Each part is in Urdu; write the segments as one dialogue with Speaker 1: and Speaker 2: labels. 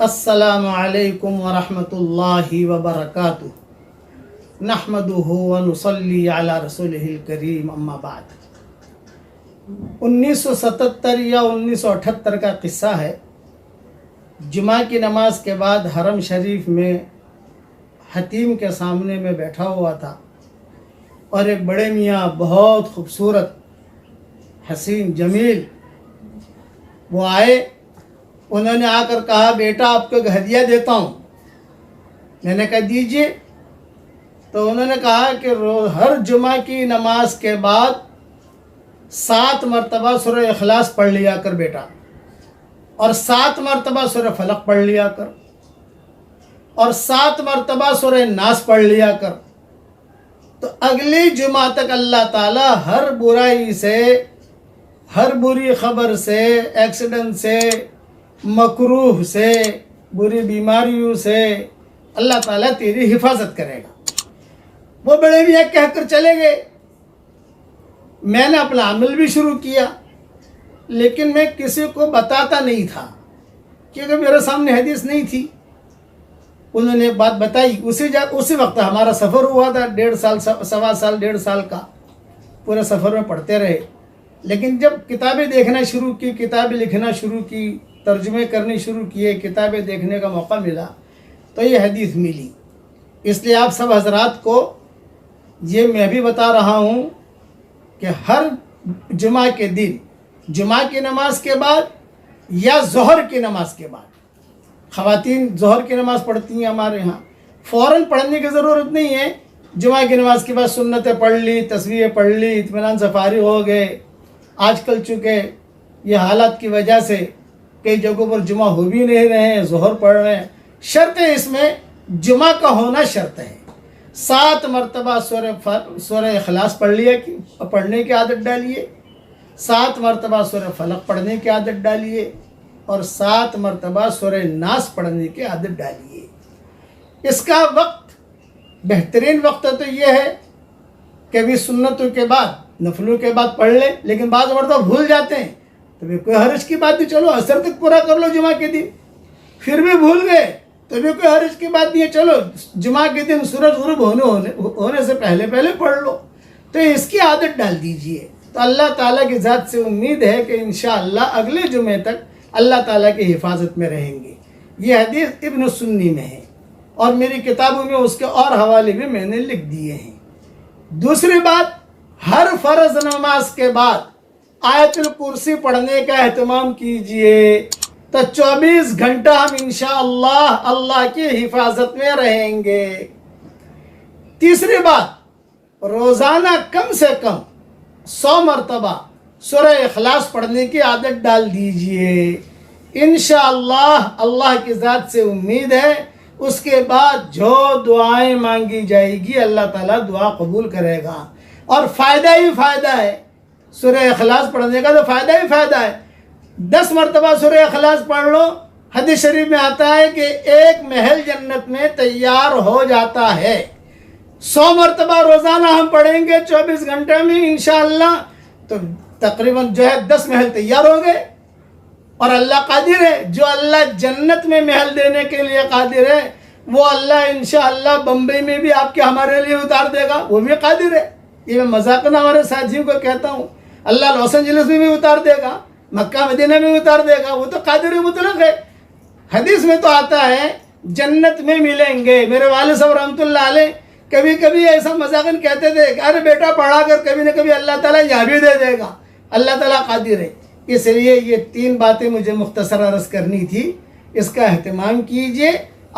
Speaker 1: السلام علیکم ورحمۃ اللہ وبرکاتہ نحمدہ ونصلی علی رسولہ الکریم اما بعد 1977 یا 1978 کا قصہ ہے۔ جمعہ کی نماز کے بعد حرم شریف میں حتیم کے سامنے میں بیٹھا ہوا تھا اور ایک بڑے میاں بہت خوبصورت حسین جمیل وہ آئے۔ انہوں نے آ کر کہا بیٹا آپ کو ہدیہ دیتا ہوں۔ میں نے کہا دیجئے۔ تو انہوں نے کہا کہ ہر جمعہ کی نماز کے بعد 7 مرتبہ سورہ اخلاص پڑھ لیا کر بیٹا، اور 7 مرتبہ سورہ فلق پڑھ لیا کر، اور 7 مرتبہ سورہ ناس پڑھ لیا کر۔ تو اگلی جمعہ تک اللہ تعالیٰ ہر برائی سے، ہر بری خبر سے، ایکسیڈنٹ سے، مکروہ سے، بری بیماریوں سے اللہ تعالیٰ تیری حفاظت کرے گا۔ وہ بڑے میاں کہہ کر چلے گئے۔ میں نے اپنا عمل بھی شروع کیا، لیکن میں کسی کو بتاتا نہیں تھا کیونکہ میرے سامنے حدیث نہیں تھی۔ انہوں نے بات بتائی، اسی وقت ہمارا سفر ہوا تھا 1.5 سال، 1.25 سال کا، پورے سفر میں پڑھتے رہے۔ لیکن جب کتابیں دیکھنا شروع کی، کتابیں لکھنا شروع کی، ترجمے کرنی شروع کیے، کتابیں دیکھنے کا موقع ملا تو یہ حدیث ملی۔ اس لیے آپ سب حضرات کو یہ میں بھی بتا رہا ہوں کہ ہر جمعہ کے دن، جمعہ کی نماز کے بعد یا ظہر کی نماز کے بعد، خواتین ظہر کی نماز پڑھتی ہیں ہمارے ہاں، فوراً پڑھنے کی ضرورت نہیں ہے۔ جمعہ کی نماز کے بعد سنتیں پڑھ لی، تسبیحیں پڑھ لی، اطمینان سے فارغ ہو گئے۔ آج کل چونکہ یہ حالات کی وجہ سے کئی جگہوں پر جمعہ ہو بھی نہیں رہے ہیں، ظہر پڑھ رہے ہیں۔ شرط ہے اس میں جمعہ کا ہونا شرط ہے۔ 7 مرتبہ سورہ اخلاص پڑھنے کی عادت ڈالیے، 7 مرتبہ سورہ فلق پڑھنے کی عادت ڈالیے، اور 7 مرتبہ سورہ ناس پڑھنے کی عادت ڈالیے۔ اس کا وقت، بہترین وقت تو یہ ہے کہ ابھی سنتوں کے بعد، نفلوں کے بعد پڑھ لیں، لیکن بعض مرتبہ بھول جاتے ہیں تو بھی کوئی حرج کی بات نہیں، چلو عصر تک پورا کر لو جمعہ کے دن۔ پھر بھی بھول گئے تو بھی کوئی حرج کی بات نہیں ہے، چلو جمعہ کے دن سورج غروب ہونے سے پہلے پڑھ لو۔ تو اس کی عادت ڈال دیجئے، تو اللہ تعالیٰ کی ذات سے امید ہے کہ انشاءاللہ اگلے جمعے تک اللہ تعالیٰ کی حفاظت میں رہیں گے۔ یہ حدیث ابن سنی میں ہے، اور میری کتابوں میں اس کے اور حوالے بھی میں نے لکھ دیے ہیں۔ دوسری بات، ہر فرض نماز کے بعد آیت الکرسی پڑھنے کا اہتمام کیجئے، تو 24 گھنٹہ ہم انشاءاللہ اللہ کی حفاظت میں رہیں گے۔ تیسری بات، روزانہ کم سے کم 100 مرتبہ سورہ اخلاص پڑھنے کی عادت ڈال دیجئے۔ انشاءاللہ اللہ کی ذات سے امید ہے اس کے بعد جو دعائیں مانگی جائے گی اللہ تعالیٰ دعا قبول کرے گا، اور فائدہ ہی فائدہ ہے۔ سورہ اخلاص پڑھنے کا تو فائدہ ہی فائدہ ہے۔ 10 مرتبہ سورہ اخلاص پڑھ لو، حدیث شریف میں آتا ہے کہ ایک محل جنت میں تیار ہو جاتا ہے۔ 100 مرتبہ روزانہ ہم پڑھیں گے 24 گھنٹے میں انشاءاللہ، تو تقریباً 10 محل تیار ہو گئے۔ اور اللہ قادر ہے، جو اللہ جنت میں محل دینے کے لیے قادر ہے، وہ اللہ انشاءاللہ بمبئی میں بھی آپ کے ہمارے لیے اتار دے گا، وہ بھی قادر ہے۔ یہ میں مذاقاً ہمارے ساتھیوں کو کہتا ہوں، اللہ لاس اینجلس میں بھی اتار دے گا، مکہ مدینہ میں اتار دے گا، وہ تو قادر مطلق ہے۔ حدیث میں تو آتا ہے جنت میں ملیں گے۔ میرے والد صاحب رحمۃ اللہ علیہ کبھی کبھی ایسا مذاقاً کہتے تھے کہ ارے بیٹا پڑھا کر، کبھی نہ کبھی اللہ تعالیٰ یہاں بھی دے دے گا۔ اللہ تعالیٰ قادر ہے۔ اس لیے یہ 3 باتیں مجھے مختصر عرض کرنی تھی، اس کا اہتمام کیجئے۔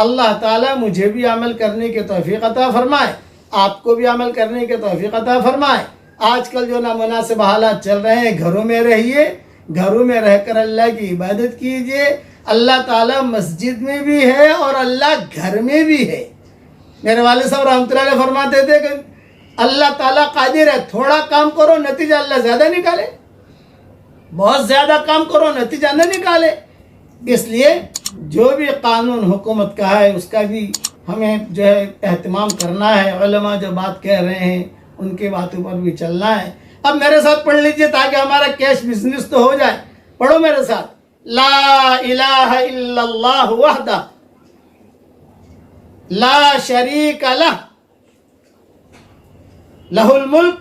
Speaker 1: اللہ تعالیٰ مجھے بھی عمل کرنے کے توفیق عطا فرمائے، آپ کو بھی عمل کرنے کے توفیق عطا فرمائے۔ آج کل جو نامناسب حالات چل رہے ہیں، گھروں میں رہیے، گھروں میں رہ کر اللہ کی عبادت کیجئے۔ اللہ تعالیٰ مسجد میں بھی ہے اور اللہ گھر میں بھی ہے۔ میرے والد صاحب رحمۃ اللہ علیہ فرماتے تھے کہ اللہ تعالیٰ قادر ہے، تھوڑا کام کرو نتیجہ اللہ زیادہ نکالے، بہت زیادہ کام کرو نتیجہ نہ نکالے۔ اس لیے جو بھی قانون حکومت کا ہے اس کا بھی ہمیں جو ہے اہتمام کرنا ہے۔ علماء جو بات کہہ رہے ہیں ان کی باتوں پر بھی چلنا ہے۔ اب میرے ساتھ پڑھ لیجئے تاکہ ہمارا کیش بزنس تو ہو جائے۔ پڑھو میرے ساتھ، لا الہ الا اللہ وحدہ لا شریک لہ لہ الملک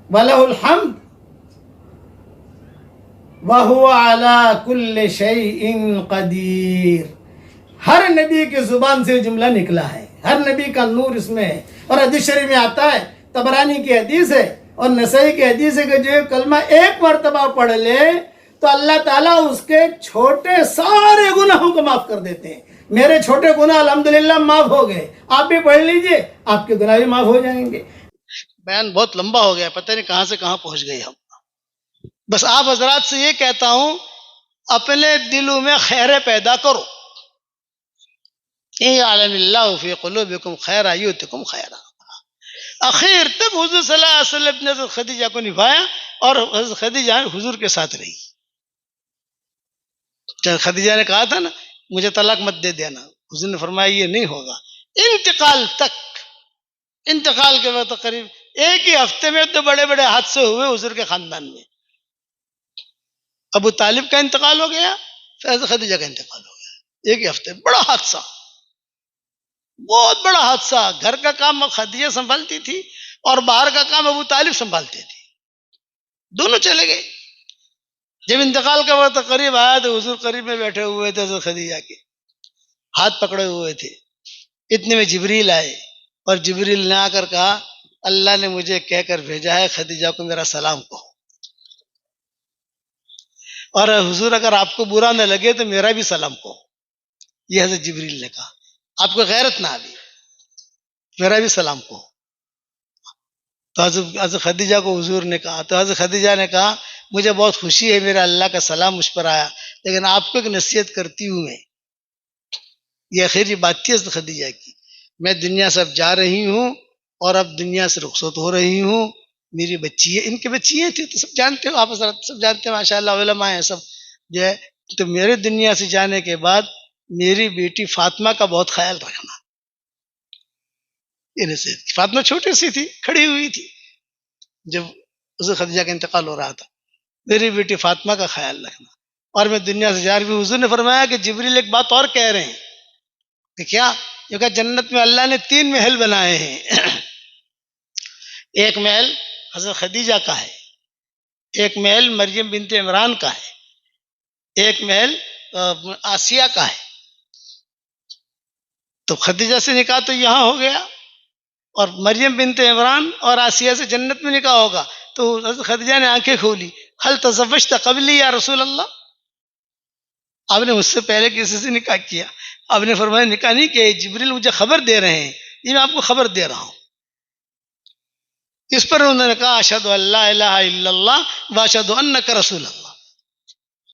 Speaker 1: وَلَهُ الْحَمْدُ وَهُوَ عَلَى كُلِّ شَيْءٍ قَدِيرٌ. ہر نبی کی زبان سے جملہ نکلا ہے، ہر نبی کا نور اس میں ہے. اور حدیث شریف میں آتا ہے، طبرانی کی حدیث ہے اور نسائی کی حدیث ہے کہ جو کلمہ ایک مرتبہ پڑھ لے تو اللہ تعالیٰ اس کے چھوٹے سارے گناہوں کو معاف کر دیتے ہیں. میرے چھوٹے گناہ الحمدللہ معاف ہو گئے، آپ بھی پڑھ لیجئے، آپ کے گناہ بھی معاف ہو جائیں گے. بیان بہت لمبا ہو گیا، پتہ نہیں کہاں سے کہاں پہنچ گئے ہم. بس آپ حضرات سے یہ کہتا ہوں، اپنے دلوں میں خیر پیدا کرو. اعلم اللہ فی قلوبکم خیرا یؤتکم خیرا. اخیر تب حضور صلی اللہ علیہ وسلم نے حضرت خدیجہ کو نبھایا اور حضرت خدیجہ حضور کے ساتھ رہی. خدیجہ نے کہا تھا نا مجھے طلاق مت دے دینا، حضور نے فرمایا یہ نہیں ہوگا. انتقال کے وقت قریب ایک ہی ہفتے میں تو بڑے بڑے حادثے ہوئے حضور کے خاندان میں. ابو طالب کا انتقال ہو گیا، پھر حضرت خدیجہ کا انتقال ہو گیا ایک ہی ہفتے. بڑا حادثہ، بہت بڑا حادثہ. گھر کا کام خدیجہ سنبھالتی تھی اور باہر کا کام ابو طالب سنبھالتے تھے، دونوں چلے گئے. جب انتقال کا وقت قریب آیا تو حضور قریب میں بیٹھے ہوئے تھے، حضرت خدیجہ کے ہاتھ پکڑے ہوئے تھے. اتنے میں جبریل آئے اور جبریل نے آ کر کہا اللہ نے مجھے کہہ کر بھیجا ہے خدیجہ کو میرا سلام کہو، اور حضور اگر آپ کو برا نہ لگے تو میرا بھی سلام کہو. یہ حضرت جبریل نے کہا، آپ کو غیرت نہ آئی، میرا بھی سلام کہو. تو حضرت خدیجہ کو حضور نے کہا، تو حضرت خدیجہ نے کہا مجھے بہت خوشی ہے میرا اللہ کا سلام مجھ پر آیا، لیکن آپ کو ایک نصیحت کرتی ہوں میں. یہ آخری بات تھی حضرت خدیجہ کی. میں دنیا سے اب جا رہی ہوں اور اب دنیا سے رخصت ہو رہی ہوں. میری بچی ہے، ان کی بچیاں تھیں تو سب جانتے ہو، آپ سب جانتے ہیں ماشاءاللہ، علماء ہیں سب جو ہے. تو میرے دنیا سے جانے کے بعد میری بیٹی فاطمہ کا بہت خیال رکھنا. یہ نصیحت. فاطمہ چھوٹی سی تھی، کھڑی ہوئی تھی جب حضرت خدیجہ کا انتقال ہو رہا تھا. میری بیٹی فاطمہ کا خیال رکھنا. اور میں دنیا سے جا رہی ہوں. حضور نے فرمایا کہ جبریل ایک بات اور کہہ رہے ہیں کہ کیا؟ یہ کہ جنت میں اللہ نے 3 محل بنائے ہیں. ایک محل حضرت خدیجہ کا ہے، ایک محل مریم بنت عمران کا ہے، ایک محل آسیہ کا ہے. تو خدیجہ سے نکاح تو یہاں ہو گیا اور مریم بنت عمران اور آسیہ سے جنت میں نکاح ہوگا. تو حضرت خدیجہ نے آنکھیں کھولی، هل تزوجت قبلی یا رسول اللہ؟ آپ نے مجھ سے پہلے کسی سے نکاح کیا؟ آپ نے فرمایا نکاح نہیں کیا، جبریل مجھے خبر دے رہے ہیں، یہ میں آپ کو خبر دے رہا ہوں. اس پر انہوں نے کہا اشہد ان لا الہ الا اللہ واشہد انک رسول اللہ.